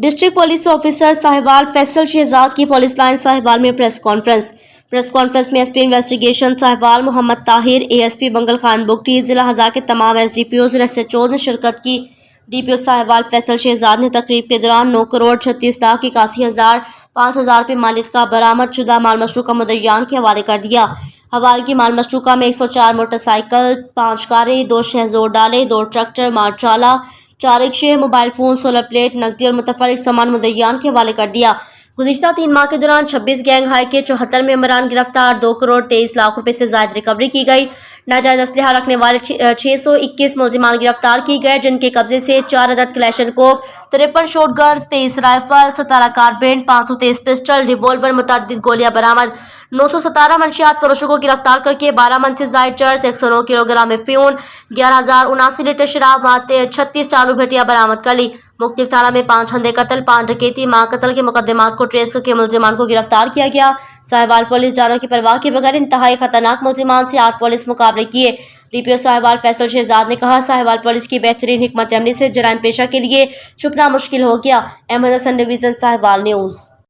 District police officer Sahiwal Faisal Shahzad کی police line Sahiwal میں press conference میں S P investigation Sahiwal Muhammad Tahir, A S P Bangal Khan Bugti, ضلع ہزار کے تمام ایس ڈی پی اوز اور ایس ایچ اوز نے شرکت کی۔ D P O Sahiwal Faisal Shahzad نے تقریب کے دوران 9,36,81,05 روپے مالیت کا برآمد شدہ مال مشروکہ مدعیان کے حوالے کر دیا۔ حوالے کی مال مشروکہ میں 104 موٹر سائیکل، 5 کاریں، 2 شہزور ڈالے، 2 ٹریکٹر، مارچالہ، 4 رکشے، موبائل فون، سولر پلیٹ، نقدی اور متفرق سامان مدعیان کے حوالے کر دیا۔ گزشتہ 3 ماہ کے دوران 26 گینگ ہائی کے 74 ممبران گرفتار، 2,23,00,000 روپے سے زائد ریکوری کی گئی۔ ناجائز اسلحہ رکھنے والے 621 ملزمان گرفتار کیے گئے، جن کے قبضے سے 4 عدد Kalashnikov, 53 shotguns, 23 rifle, 17 carbine, 523 pistol, revolver, متعدد گولیاں برآمد۔ 917 منشیات فروشوں کو گرفتار کر کے 12 من سے زائد چرس، 109 کلو گرام افیون، 11,079 لیٹر شراب، 36 چالو بھٹیاں برآمد کر لی۔ مختلف تھانہ میں 5 ہندے قتل، 5 ڈکیتی، ماں قتل کے مقدمات کو ٹریس کر کے ملزمان کو گرفتار کیا گیا۔ ساہیوال پولیس جانوں کی پرواہ کے بغیر انتہائی خطرناک ملزمان سے 8 پولیس مقابلے کیے۔ D P O Sahiwal Faisal Shahzad نے کہا، ساہیوال پولیس کی بہترین حکمت عملی سے جرائم پیشہ کے لیے چھپنا مشکل ہو گیا۔ احمد حسن ڈویژن، ساہیوال نیوز۔